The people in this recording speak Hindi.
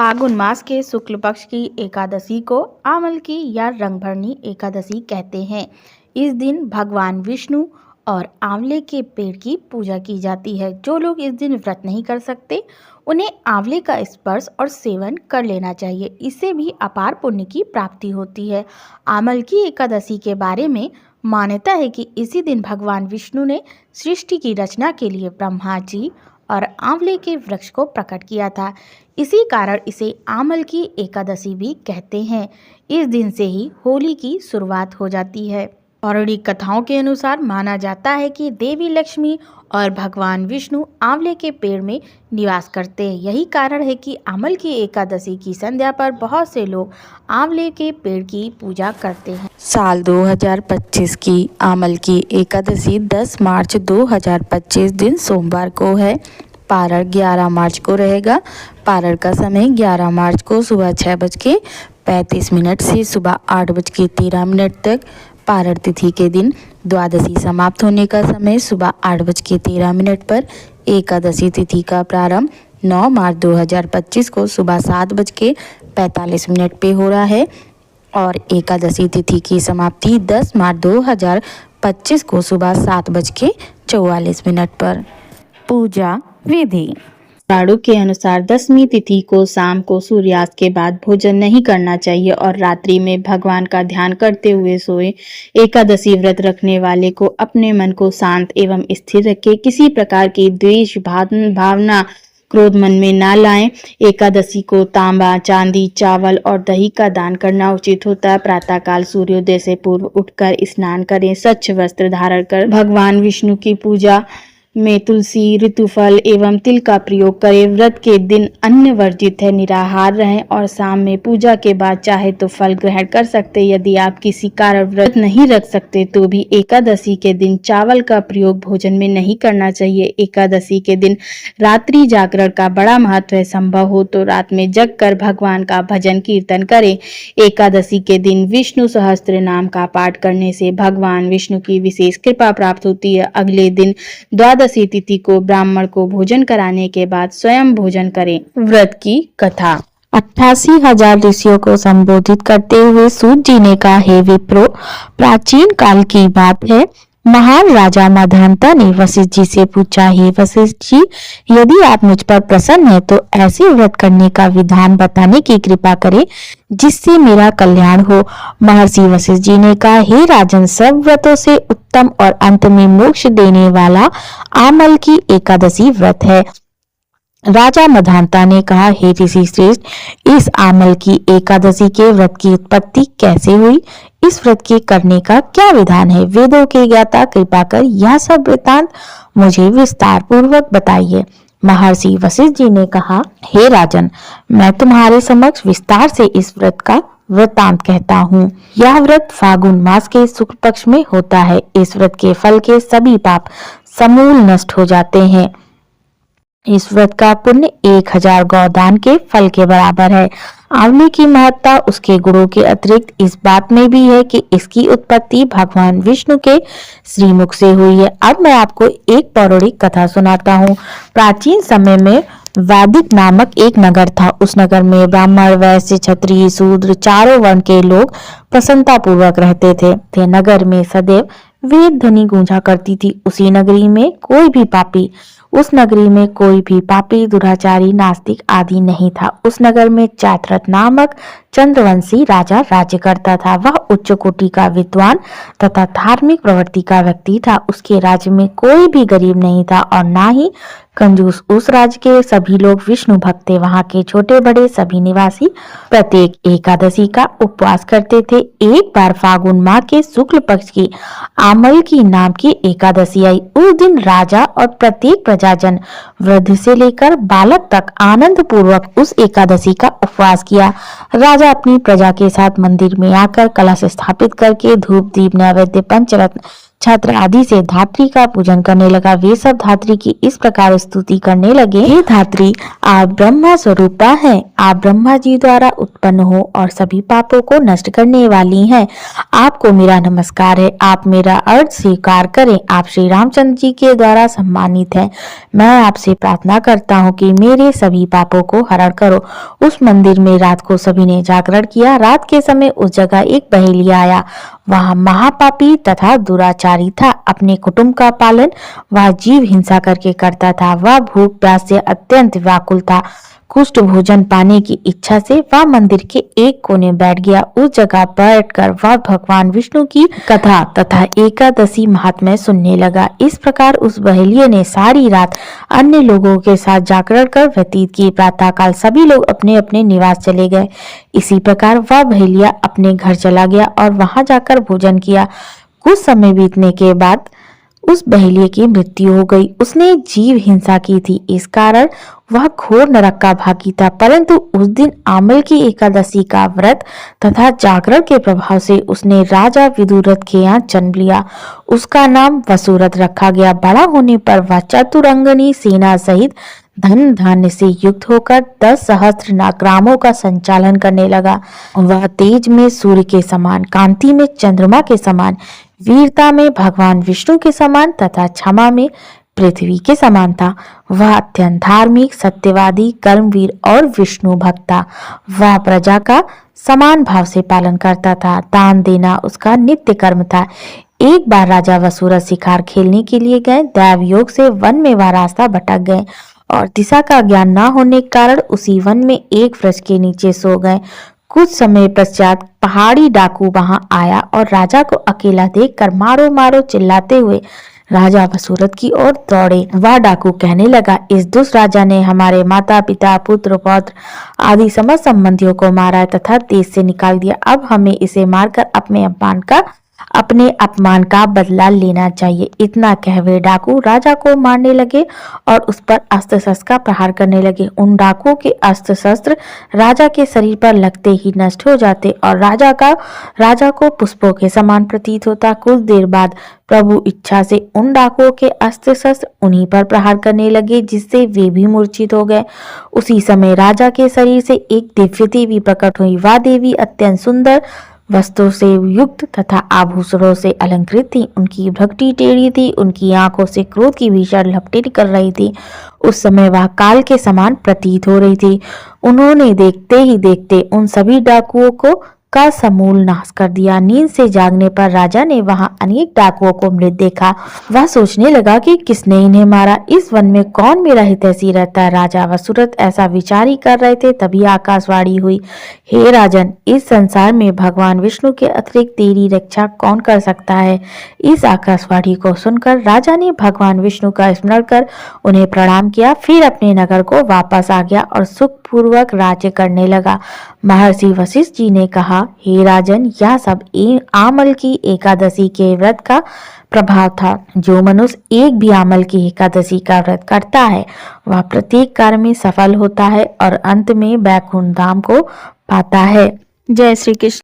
फागुन मास के शुक्ल पक्ष की एकादशी को आमल की या रंगभरनी एकादशी कहते हैं। इस दिन भगवान विष्णु और आंवले के पेड़ की पूजा की जाती है। जो लोग इस दिन व्रत नहीं कर सकते उन्हें आंवले का स्पर्श और सेवन कर लेना चाहिए। इससे भी अपार पुण्य की प्राप्ति होती है। आमल की एकादशी के बारे में मान्यता है कि इसी दिन भगवान विष्णु ने सृष्टि की रचना के लिए ब्रह्मा जी और आंवले के वृक्ष को प्रकट किया था। इसी कारण इसे आमल की एकादशी भी कहते हैं। इस दिन से ही होली की शुरुआत हो जाती है। पौराणिक कथाओं के अनुसार माना जाता है कि देवी लक्ष्मी और भगवान विष्णु आंवले के पेड़ में निवास करते हैं। यही कारण है कि आमल की एकादशी की संध्या पर बहुत से लोग आंवले के पेड़ की पूजा करते हैं। साल 2025 की आमल की एकादशी 10 मार्च 2025 दिन सोमवार को है। पारण 11 मार्च को रहेगा। पारण का समय 11 मार्च को सुबह 6:35 से सुबह 8:13 तक। पारण तिथि के दिन द्वादशी समाप्त होने का समय सुबह 8:13 पर। एकादशी तिथि का प्रारंभ 9 मार्च 2025 को सुबह 7:45 पे हो रहा है और एकादशी तिथि की समाप्ति 10 मार्च 2025 को सुबह 7:44 पर। पूजा विधि। पुराणों के अनुसार दशमी तिथि को शाम को सूर्यास्त के बाद भोजन नहीं करना चाहिए और रात्रि में भगवान का ध्यान करते हुए सोए। एकादशी व्रत रखने वाले को अपने मन को शांत एवं स्थिर रखे। किसी प्रकार की द्वेष भावना क्रोध मन में ना लाएं। एकादशी को तांबा, चांदी, चावल और दही का दान करना उचित होता है। प्रातःकाल सूर्योदय से पूर्व उठकर स्नान करें। स्वच्छ वस्त्र धारण कर भगवान विष्णु की पूजा में तुलसी, ऋतुफल एवं तिल का प्रयोग करें। व्रत के दिन अन्न वर्जित है, निराहार रहें और शाम में पूजा के बाद चाहे तो फल ग्रहण कर सकते। यदि आप किसी कारण व्रत नहीं रख सकते तो भी एकादशी के दिन चावल का प्रयोग भोजन में नहीं करना चाहिए। एकादशी के दिन रात्रि जागरण का बड़ा महत्व है। संभव हो तो रात में जग कर भगवान का भजन कीर्तन करें। एकादशी के दिन विष्णु सहस्त्र नाम का पाठ करने से भगवान विष्णु की विशेष कृपा प्राप्त होती है। अगले दिन द्वादशी तिथि को ब्राह्मण को भोजन कराने के बाद स्वयं भोजन करें। व्रत की कथा। 88,000 ऋषियों को संबोधित करते हुए सूत जी ने कहा, हे विप्रो, प्राचीन काल की बात है। महान राजा मदहंता ने वशिष्ठ जी से पूछा, हे वशिष्ठ जी, यदि आप मुझ पर प्रसन्न हैं तो ऐसे व्रत करने का विधान बताने की कृपा करें जिससे मेरा कल्याण हो। महर्षि वशिष्ठ जी ने कहा, हे राजन, सब व्रतों से उत्तम और अंत में मोक्ष देने वाला आमल की एकादशी व्रत है। राजा मदहंता ने कहा, हे ऋषि श्रेष्ठ, इस आमल की एकादशी के व्रत की उत्पत्ति कैसे हुई? इस व्रत के करने का क्या विधान है? वेदों के ज्ञाता कृपा कर यह सब वृत्तांत मुझे विस्तार पूर्वक बताइए। महर्षि वशिष्ठ जी ने कहा, हे राजन, मैं तुम्हारे समक्ष विस्तार से इस व्रत का वृत्तांत कहता हूँ। यह व्रत फागुन मास के शुक्ल पक्ष में होता है। इस व्रत के फल के सभी पाप समूल नष्ट हो जाते हैं। इस व्रत का पुण्य 1000 गौदान के फल के बराबर है। आंवले की महत्ता उसके गुणों के अतिरिक्त इस बात में भी है कि इसकी उत्पत्ति भगवान विष्णु के श्रीमुख से हुई है। अब मैं आपको एक पौराणिक कथा सुनाता हूँ। प्राचीन समय में वैदिक नामक एक नगर था। उस नगर में ब्राह्मण, वैश्य, क्षत्रिय, शूद्र चारों वर्ण के लोग प्रसन्नता पूर्वक रहते थे। नगर में सदैव वेद ध्वनि गूंजा करती थी। उस नगरी में कोई भी पापी, दुराचारी, नास्तिक आदि नहीं था। उस नगर में जयद्रथ नामक चंद्रवंशी राजा राज्य करता था। वह उच्च कोटि का विद्वान तथा धार्मिक प्रवृत्ति का व्यक्ति था। उसके राज्य में कोई भी गरीब नहीं था और ना ही कंजूस। उस राज्य के सभी लोग विष्णु भक्त थे। वहां के छोटे बड़े सभी निवासी प्रत्येक एकादशी का उपवास करते थे। एक बार फागुन माह के शुक्ल पक्ष की आमल की नाम की एकादशी आई। उस दिन राजा और प्रत्येक प्रजाजन, वृद्ध से लेकर बालक तक, आनंद पूर्वक उस एकादशी का उपवास किया। राजा अपनी प्रजा के साथ मंदिर में आकर कलश स्थापित करके धूप, दीप, नैवेद्य, पंचरत्न छत्र आदि से धात्री का पूजन करने लगा। वे सब धात्री की इस प्रकार स्तुति करने लगे, हे धात्री, आप ब्रह्मा स्वरूपा हैं, आप ब्रह्मा जी द्वारा उत्पन्न हो और सभी पापों को नष्ट करने वाली हैं। आपको मेरा नमस्कार है, आप मेरा अर्थ स्वीकार करें। आप श्री रामचंद्र जी के द्वारा सम्मानित हैं। मैं आपसे प्रार्थना करता हूँ कि मेरे सभी पापों को हरण करो। उस मंदिर में रात को सभी ने जागरण किया। रात के समय उस जगह एक बहेलिया आया। वह महापापी तथा दुराचारी था। अपने कुटुंब का पालन वह जीव हिंसा करके करता था। वह भूख प्यास से अत्यंत व्याकुल था। कुष्ठ भोजन पाने की इच्छा से वह मंदिर के एक कोने बैठ गया। उस जगह बैठकर वह भगवान विष्णु की कथा तथा एकादशी महात्म्य सुनने लगा। इस प्रकार उस बहेलिये ने सारी रात अन्य लोगों के साथ जागरण कर व्यतीत की। प्रातःकाल सभी लोग अपने अपने निवास चले गए। इसी प्रकार वह बहेलिया अपने घर चला गया और वहां जाकर भोजन किया। कुछ समय बीतने के बाद उस बहेलिये की मृत्यु हो गई। उसने जीव हिंसा की थी, इस कारण वह घोर नरक का भागी था। परंतु उस दिन आमल की एकादशी का व्रत तथा जागरण के प्रभाव से उसने राजा विदुरथ के यहाँ जन्म लिया। उसका नाम वसुरथ रखा गया। बड़ा होने पर वह चतुरंगनी सेना सहित धन धान्य से युक्त होकर 10 सहस्त्र नाग्रामों का संचालन करने लगा। वह तेज में सूर्य के समान, कांति में चंद्रमा के समान, वीरता में भगवान विष्णु के समान तथा क्षमा में पृथ्वी के समान था। वह अत्यंत धार्मिक, सत्यवादी, कर्मवीर और विष्णु भक्त था। वह प्रजा का समान भाव से पालन करता था। दान देना उसका नित्य कर्म था। एक बार राजा वसुरथ शिकार खेलने के लिए गए। दैव योग से वन में वह रास्ता भटक गए और दिशा का ज्ञान न होने के कारण उसी वन में एक वृक्ष के नीचे सो गए। कुछ समय पश्चात पहाड़ी डाकू वहां आया और राजा को अकेला देखकर मारो मारो चिल्लाते हुए राजा वसुरथ की ओर दौड़े। वह डाकू कहने लगा, इस दुष्ट राजा ने हमारे माता पिता, पुत्र पौत्र आदि समस्त संबंधियों को मारा तथा देश से निकाल दिया। अब हमें इसे मारकर अपने अपमान का बदला लेना चाहिए। इतना कह वे डाकू राजा को मारने लगे और उस पर अस्त्र शस्त्र का प्रहार करने लगे। उन डाकुओं के अस्त्र शस्त्र राजा के शरीर पर लगते ही नष्ट हो जाते और राजा को पुष्पों के समान प्रतीत होता। कुछ देर बाद प्रभु इच्छा से उन डाकुओं के अस्त्र शस्त्र उन्हीं पर प्रहार करने लगे, जिससे वे भी मूर्छित हो गए। उसी समय राजा के शरीर से एक दिव्य देवी प्रकट हुई। वह देवी अत्यंत सुंदर वस्त्रों से युक्त तथा आभूषणों से अलंकृत थी। उनकी भ्रकुटी टेढ़ी थी। उनकी आंखों से क्रोध की भीषण लपटें निकल रही थी। उस समय वह काल के समान प्रतीत हो रही थी। उन्होंने देखते ही देखते उन सभी डाकुओं को का समूल नाश कर दिया। नींद से जागने पर राजा ने वहां अनेक डाकुओं को मृत देखा। वह सोचने लगा कि किसने इन्हें मारा। इस वन में कौन मेरा हितैषी रहता है। राजा वसुरथ ऐसा विचार ही कर रहे थे, तभी आकाशवाणी हुई, हे राजन, इस संसार में भगवान विष्णु के अतिरिक्त तेरी रक्षा कौन कर सकता है। इस आकाशवाणी को सुनकर राजा ने भगवान विष्णु का स्मरण कर उन्हें प्रणाम किया। फिर अपने नगर को वापस आ गया और सुखपूर्वक राज्य करने लगा। महर्षि वशिष्ठ जी ने कहा, हे राजन, यह सब आमल की एकादशी के व्रत का प्रभाव था। जो मनुष्य एक भी आमल की एकादशी का व्रत करता है वह प्रत्येक कार्य में सफल होता है और अंत में वैकुंठ धाम को पाता है। जय श्री कृष्ण।